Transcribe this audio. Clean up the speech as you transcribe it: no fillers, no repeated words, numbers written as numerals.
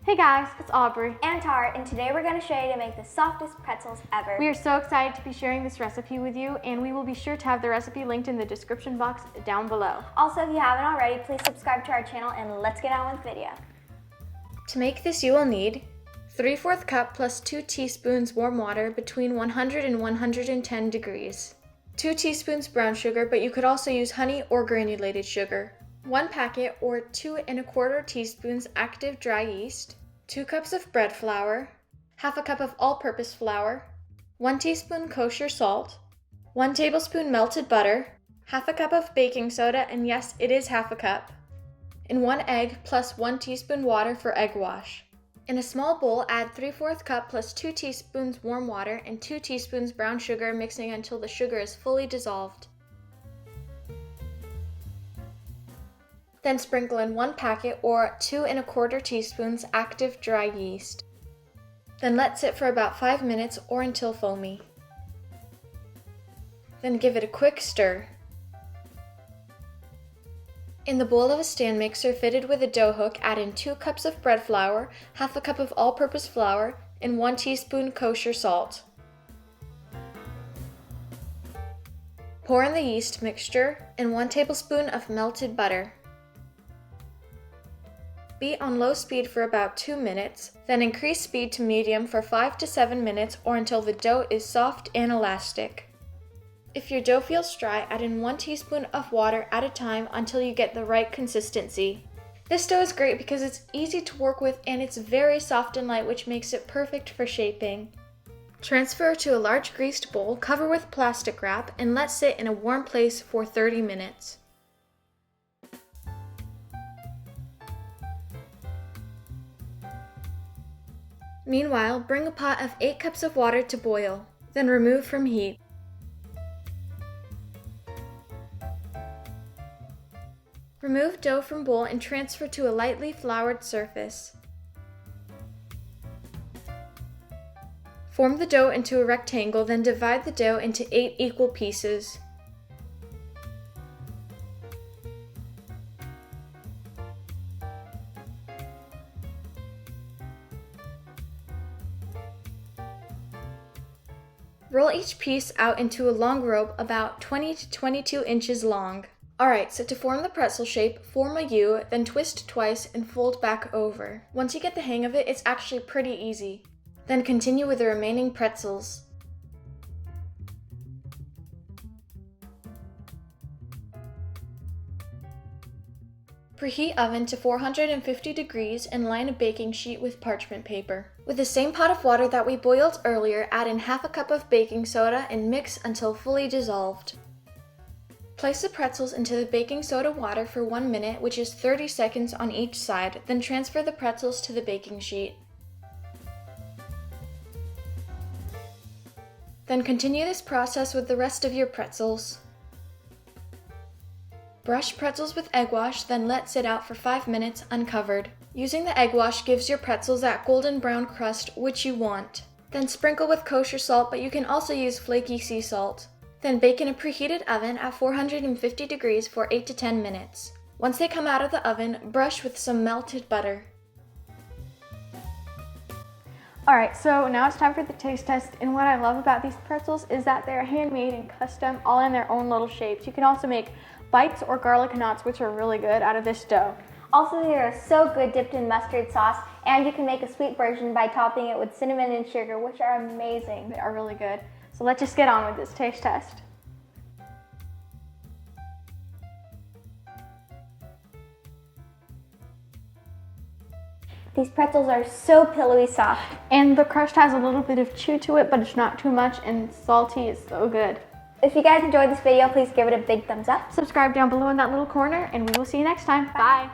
Hey guys, it's Aubrey and Tara, and today we're going to show you to make the softest pretzels ever. We are so excited to be sharing this recipe with you, and we will be sure to have the recipe linked in the description box down below. Also, if you haven't already, please subscribe to our channel and let's get on with the video. To make this, you will need 3/4 cup plus 2 teaspoons warm water between 100 and 110 degrees, 2 teaspoons brown sugar, but you could also use honey or granulated sugar, 1 packet or 2 1/4 teaspoons active dry yeast, 2 cups of bread flour, half a cup of all-purpose flour, 1 teaspoon kosher salt, 1 tablespoon melted butter, half a cup of baking soda, and yes, it is half a cup, and 1 egg plus 1 teaspoon water for egg wash. In a small bowl, add 3/4 cup plus 2 teaspoons warm water and 2 teaspoons brown sugar, mixing until the sugar is fully dissolved. Then sprinkle in 1 packet or 2 1/4 teaspoons active dry yeast. Then let sit for about 5 minutes or until foamy. Then give it a quick stir. In the bowl of a stand mixer fitted with a dough hook, add in 2 cups of bread flour, half a cup of all-purpose flour, and 1 teaspoon kosher salt. Pour in the yeast mixture and 1 tablespoon of melted butter. Beat on low speed for about 2 minutes, then increase speed to medium for 5 to 7 minutes or until the dough is soft and elastic. If your dough feels dry, add in 1 teaspoon of water at a time until you get the right consistency. This dough is great because it's easy to work with and it's very soft and light, which makes it perfect for shaping. Transfer to a large greased bowl, cover with plastic wrap, and let sit in a warm place for 30 minutes. Meanwhile, bring a pot of 8 cups of water to boil, then remove from heat. Remove dough from bowl and transfer to a lightly floured surface. Form the dough into a rectangle, then divide the dough into 8 equal pieces. Roll each piece out into a long rope about 20 to 22 inches long. Alright, so to form the pretzel shape, form a U, then twist twice and fold back over. Once you get the hang of it, it's actually pretty easy. Then continue with the remaining pretzels. Preheat oven to 450 degrees and line a baking sheet with parchment paper. With the same pot of water that we boiled earlier, add in half a cup of baking soda and mix until fully dissolved. Place the pretzels into the baking soda water for 1 minute, which is 30 seconds on each side, then transfer the pretzels to the baking sheet. Then continue this process with the rest of your pretzels. Brush pretzels with egg wash, then let sit out for 5 minutes uncovered. Using the egg wash gives your pretzels that golden brown crust which you want. Then sprinkle with kosher salt, but you can also use flaky sea salt. Then bake in a preheated oven at 450 degrees for 8 to 10 minutes. Once they come out of the oven, brush with some melted butter. Alright, so now it's time for the taste test, and what I love about these pretzels is that they're handmade and custom, all in their own little shapes. You can also make bites or garlic knots, which are really good, out of this dough. Also, they are so good dipped in mustard sauce, and you can make a sweet version by topping it with cinnamon and sugar, which are amazing. They are really good. So let's just get on with this taste test. These pretzels are so pillowy soft. And the crust has a little bit of chew to it, but it's not too much, and salty is so good. If you guys enjoyed this video, please give it a big thumbs up. Subscribe down below in that little corner, and we will see you next time. Bye.